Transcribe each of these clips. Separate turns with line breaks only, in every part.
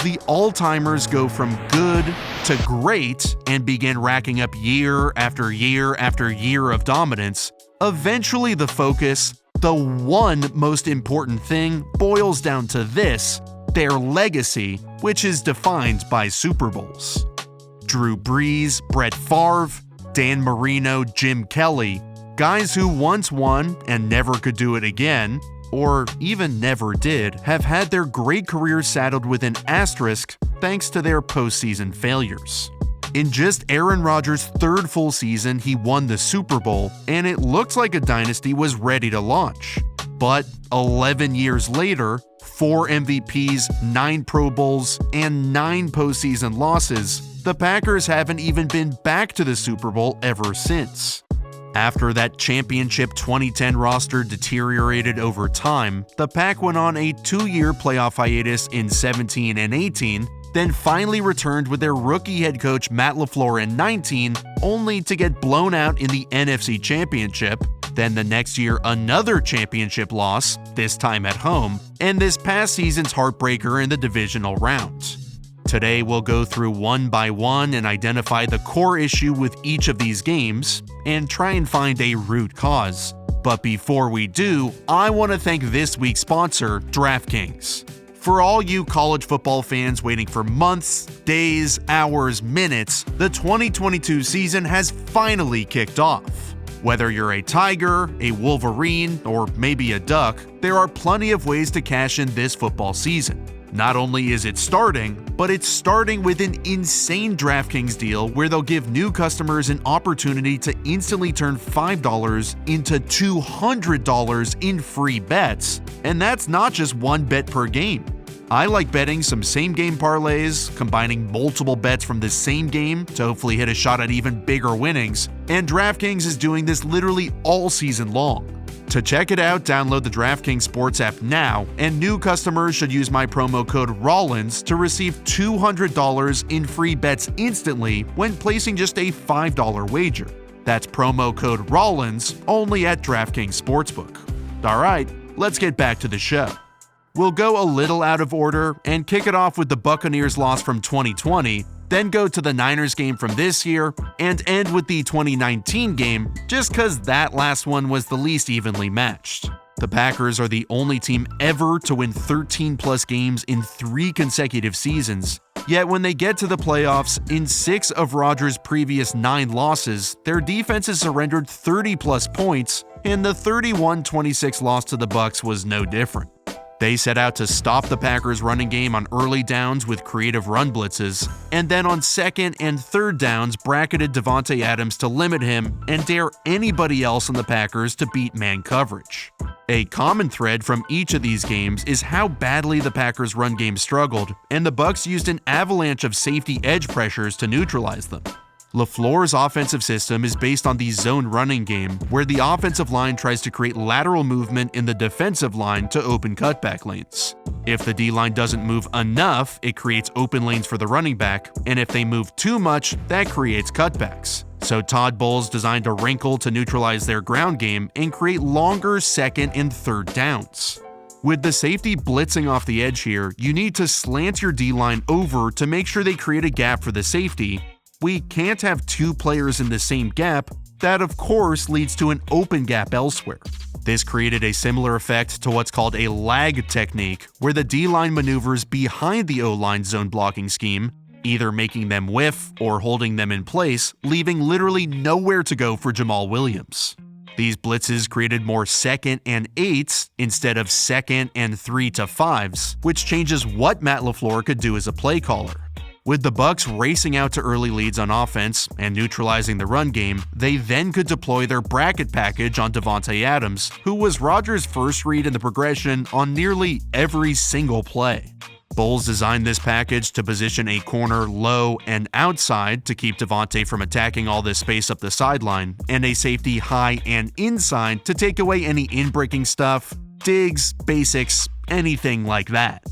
the all-timers go from good to great and begin racking up year after year after year of dominance, eventually the focus, the one most important thing, boils down to this: their legacy, which is defined by Super Bowls. Drew Brees, Brett Favre, Dan Marino, Jim Kelly, guys who once won and never could do it again, or even never did, have had their great careers saddled with an asterisk thanks to their postseason failures. In just Aaron Rodgers' third full season, he won the Super Bowl, and it looks like a dynasty was ready to launch. But 11 years later, 4 MVPs, 9 Pro Bowls, and 9 postseason losses, the Packers haven't even been back to the Super Bowl ever since. After that championship 2010 roster deteriorated over time, the Pack went on a 2-year playoff hiatus in 17 and 18, then finally returned with their rookie head coach Matt Lafleur in 19, only to get blown out in the NFC Championship. Then the next year another championship loss, this time at home, and this past season's heartbreaker in the divisional round. Today we'll go through one by one and identify the core issue with each of these games, and try and find a root cause. But before we do, I want to thank this week's sponsor, DraftKings. For all you college football fans waiting for months, days, hours, minutes, the 2022 season has finally kicked off. Whether you're a Tiger, a Wolverine, or maybe a Duck, there are plenty of ways to cash in this football season. Not only is it starting, but it's starting with an insane DraftKings deal where they'll give new customers an opportunity to instantly turn $5 into $200 in free bets. And that's not just one bet per game. I like betting some same-game parlays, combining multiple bets from the same game to hopefully hit a shot at even bigger winnings, and DraftKings is doing this literally all season long. To check it out, download the DraftKings Sports app now, and new customers should use my promo code Rollins to receive $200 in free bets instantly when placing just a $5 wager. That's promo code Rollins only at DraftKings Sportsbook. Alright, let's get back to the show. We'll go a little out of order and kick it off with the Buccaneers' loss from 2020, then go to the Niners game from this year, and end with the 2019 game just cause that last one was the least evenly matched. The Packers are the only team ever to win 13+ games in 3 consecutive seasons, yet when they get to the playoffs, in 6 of Rodgers' previous 9 losses, their defense has surrendered 30+ points, and the 31-26 loss to the Bucs was no different. They set out to stop the Packers' running game on early downs with creative run blitzes, and then on second and third downs bracketed Davante Adams to limit him and dare anybody else on the Packers to beat man coverage. A common thread from each of these games is how badly the Packers' run game struggled, and the Bucs used an avalanche of safety edge pressures to neutralize them. Lafleur's offensive system is based on the zone running game, where the offensive line tries to create lateral movement in the defensive line to open cutback lanes. If the D-line doesn't move enough, it creates open lanes for the running back, and if they move too much, that creates cutbacks. So Todd Bowles designed a wrinkle to neutralize their ground game and create longer second and third downs. With the safety blitzing off the edge here, you need to slant your D-line over to make sure they create a gap for the safety. We can't have 2 players in the same gap. That of course leads to an open gap elsewhere. This created a similar effect to what's called a lag technique, where the D-line maneuvers behind the O-line zone blocking scheme, either making them whiff or holding them in place, leaving literally nowhere to go for Jamal Williams. These blitzes created more 2nd and 8s instead of 2nd and 3 to 5s, which changes what Matt Lafleur could do as a play caller. With the Bucs racing out to early leads on offense and neutralizing the run game, they then could deploy their bracket package on Davante Adams, who was Rodgers' first read in the progression on nearly every single play. Bowles designed this package to position a corner low and outside to keep Davante from attacking all this space up the sideline, and a safety high and inside to take away any in-breaking stuff, digs, basics, anything like that.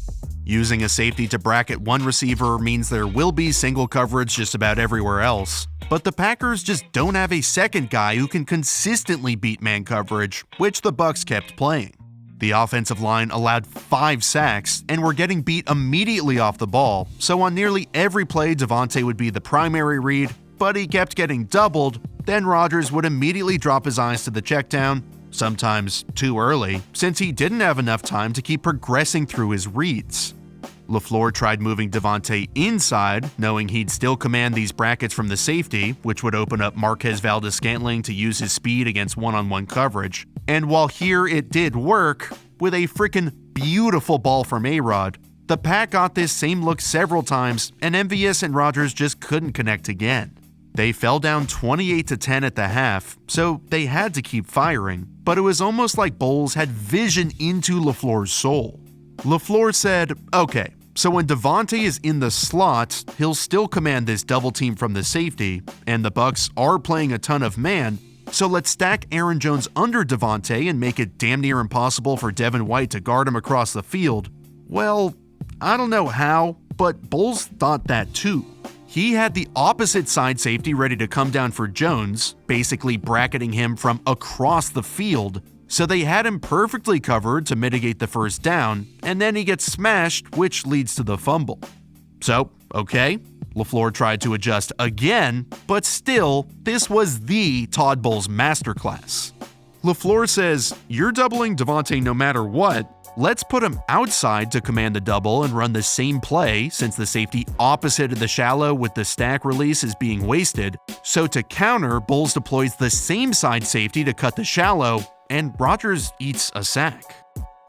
Using a safety to bracket one receiver means there will be single coverage just about everywhere else, but the Packers just don't have a second guy who can consistently beat man coverage, which the Bucs kept playing. The offensive line allowed 5 sacks and were getting beat immediately off the ball, so on nearly every play Davante would be the primary read, but he kept getting doubled. Then Rodgers would immediately drop his eyes to the checkdown, sometimes too early, since he didn't have enough time to keep progressing through his reads. Lafleur tried moving Davante inside, knowing he'd still command these brackets from the safety, which would open up Marquez Valdes-Scantling to use his speed against one-on-one coverage. And while here it did work, with a freaking beautiful ball from A-Rod, the Pack got this same look several times, and MVS and Rodgers just couldn't connect again. They fell down 28-10 at the half, so they had to keep firing, but it was almost like Bowles had vision into Lafleur's soul. Lafleur said, okay, so when Davante is in the slot, he'll still command this double team from the safety, and the Bucs are playing a ton of man, so let's stack Aaron Jones under Davante and make it damn near impossible for Devin White to guard him across the field. Well, I don't know how, but Bowles thought that too. He had the opposite side safety ready to come down for Jones, basically bracketing him from across the field, so they had him perfectly covered to mitigate the first down, and then he gets smashed, which leads to the fumble. So, okay, Lafleur tried to adjust again, but still, this was the Todd Bowles masterclass. Lafleur says, you're doubling Davante no matter what. Let's put him outside to command the double and run the same play since the safety opposite of the shallow with the stack release is being wasted. So to counter, Bowles deploys the same side safety to cut the shallow, and Rodgers eats a sack.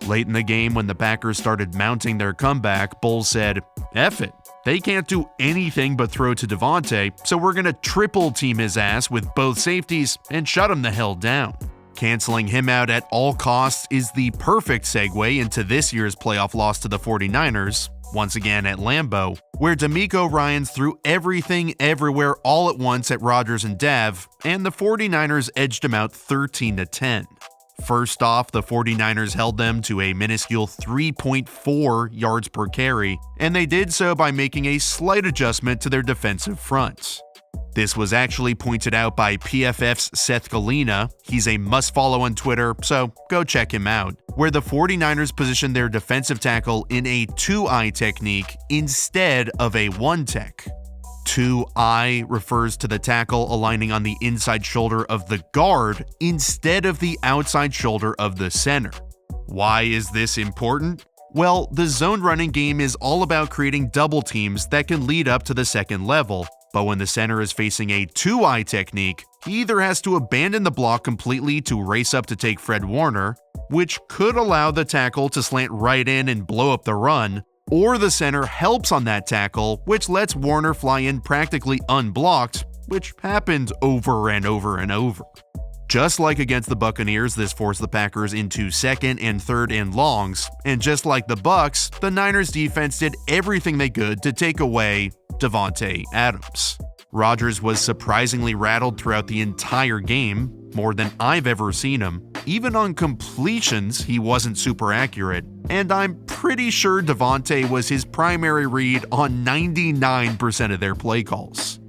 Late in the game, when the Packers started mounting their comeback, Bowles said, F it. They can't do anything but throw to Davante, so we're going to triple team his ass with both safeties and shut him the hell down. Canceling him out at all costs is the perfect segue into this year's playoff loss to the 49ers, once again at Lambeau, where DeMeco Ryans threw everything everywhere all at once at Rodgers and Dav, and the 49ers edged him out 13-10. First off, the 49ers held them to a minuscule 3.4 yards per carry, and they did so by making a slight adjustment to their defensive front. This was actually pointed out by PFF's Seth Galina. He's a must-follow on Twitter, so go check him out, where the 49ers positioned their defensive tackle in a TwoEye technique instead of a one-tech. TwoEye refers to the tackle aligning on the inside shoulder of the guard instead of the outside shoulder of the center. Why is this important? Well, the zone running game is all about creating double teams that can lead up to the second level, but when the center is facing a TwoEye technique, he either has to abandon the block completely to race up to take Fred Warner, which could allow the tackle to slant right in and blow up the run, or the center helps on that tackle, which lets Warner fly in practically unblocked, which happened over and over and over. Just like against the Buccaneers, this forced the Packers into second and third and longs, and just like the Bucs, the Niners defense did everything they could to take away Davante Adams. Rodgers was surprisingly rattled throughout the entire game, more than I've ever seen him. Even on completions, he wasn't super accurate, and I'm pretty sure Davante was his primary read on 99% of their play calls.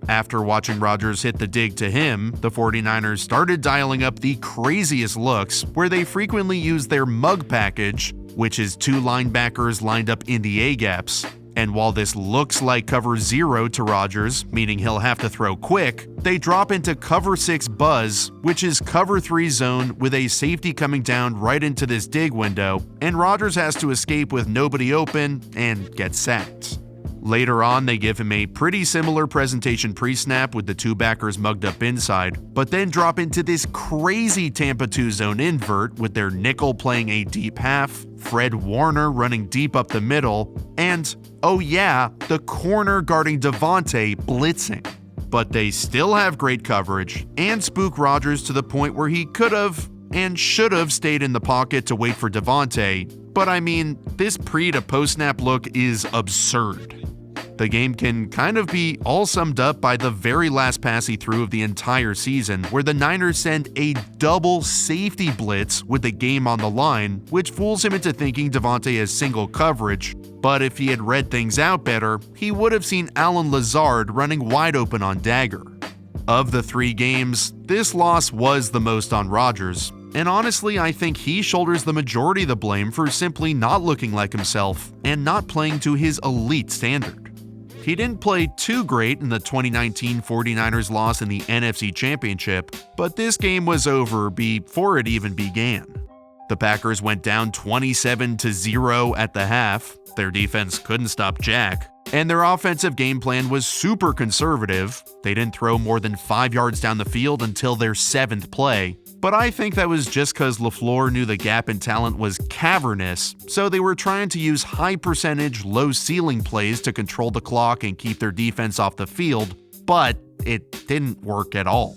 After watching Rodgers hit the dig to him, the 49ers started dialing up the craziest looks, where they frequently used their mug package, which is 2 linebackers lined up in the A-gaps. And while this looks like cover 0 to Rodgers, meaning he'll have to throw quick, they drop into cover 6 buzz, which is cover 3 zone with a safety coming down right into this dig window, and Rodgers has to escape with nobody open and get sacked. Later on, they give him a pretty similar presentation pre-snap with the 2 backers mugged up inside, but then drop into this crazy Tampa 2 zone invert with their nickel playing a deep half, Fred Warner running deep up the middle, and, oh yeah, the corner guarding Davante blitzing. But they still have great coverage and spook Rodgers to the point where he could have and should have stayed in the pocket to wait for Davante, but I mean, this pre to post-snap look is absurd. The game can kind of be all summed up by the very last pass he threw of the entire season, where the Niners send a double safety blitz with the game on the line, which fools him into thinking Davante has single coverage. But if he had read things out better, he would have seen Allen Lazard running wide open on Dagger. Of the 3 games, this loss was the most on Rodgers. And honestly, I think he shoulders the majority of the blame for simply not looking like himself and not playing to his elite standard. He didn't play too great in the 2019 49ers loss in the NFC Championship, but this game was over before it even began. The Packers went down 27-0 at the half, their defense couldn't stop jack, and their offensive game plan was super conservative. They didn't throw more than 5 yards down the field until their 7th play, but I think that was just because Lafleur knew the gap in talent was cavernous, so they were trying to use high-percentage, low-ceiling plays to control the clock and keep their defense off the field, but it didn't work at all.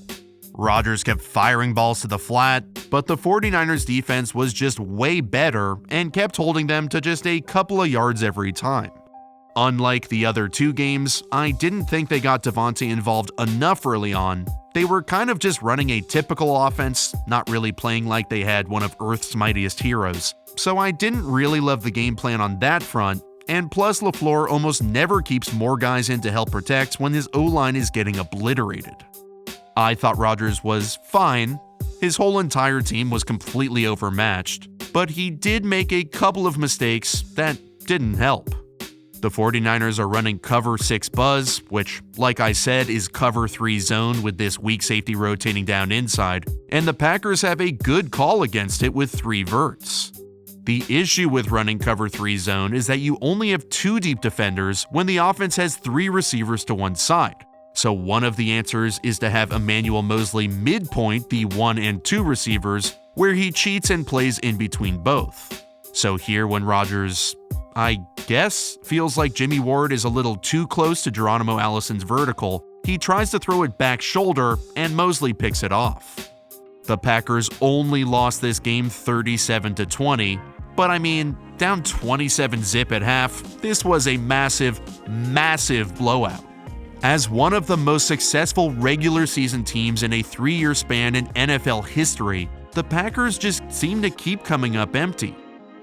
Rodgers kept firing balls to the flat, but the 49ers defense was just way better and kept holding them to just a couple of yards every time. Unlike the other two games, I didn't think they got Davante involved enough early on. They were kind of just running a typical offense, not really playing like they had one of Earth's mightiest heroes. So I didn't really love the game plan on that front, and plus Lafleur almost never keeps more guys in to help protect when his O-line is getting obliterated. I thought Rodgers was fine. His whole entire team was completely overmatched, but he did make a couple of mistakes that didn't help. The 49ers are running cover 6 buzz, which, like I said, is cover 3 zone with this weak safety rotating down inside, and the Packers have a good call against it with 3 verts. The issue with running cover 3 zone is that you only have 2 deep defenders when the offense has 3 receivers to one side. So one of the answers is to have Emmanuel Moseley midpoint the 1 and 2 receivers, where he cheats and plays in between both. So here when Rodgers, I guess, feels like Jimmy Ward is a little too close to Geronimo Allison's vertical, he tries to throw it back shoulder and Moseley picks it off. The Packers only lost this game 37-20, but I mean, down 27-0 at half, this was a massive, massive blowout. As one of the most successful regular season teams in a 3-year span in NFL history, the Packers just seem to keep coming up empty.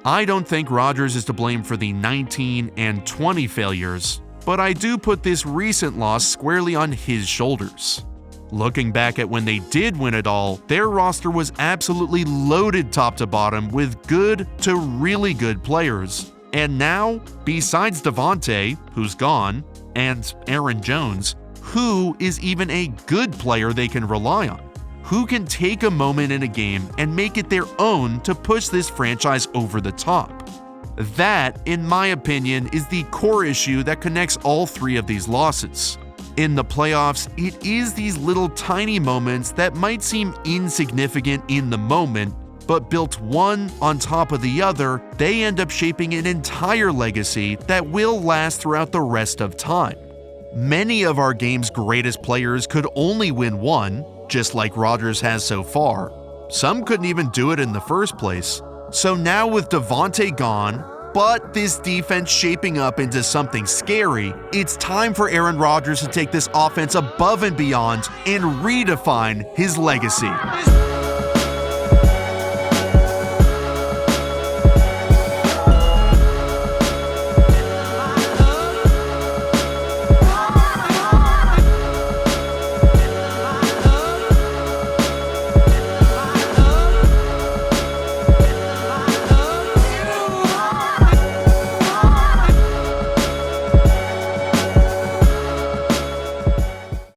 I don't think Rodgers is to blame for the 19 and 20 failures, but I do put this recent loss squarely on his shoulders. Looking back at when they did win it all, their roster was absolutely loaded top to bottom with good to really good players. And now, besides Davante, who's gone, and Aaron Jones, who is even a good player they can rely on? Who can take a moment in a game and make it their own to push this franchise over the top? That, in my opinion, is the core issue that connects all 3 of these losses. In the playoffs, it is these little tiny moments that might seem insignificant in the moment, but built one on top of the other, they end up shaping an entire legacy that will last throughout the rest of time. Many of our game's greatest players could only win one, just like Rodgers has so far. Some couldn't even do it in the first place. So now with Davante gone, but this defense shaping up into something scary, it's time for Aaron Rodgers to take this offense above and beyond and redefine his legacy.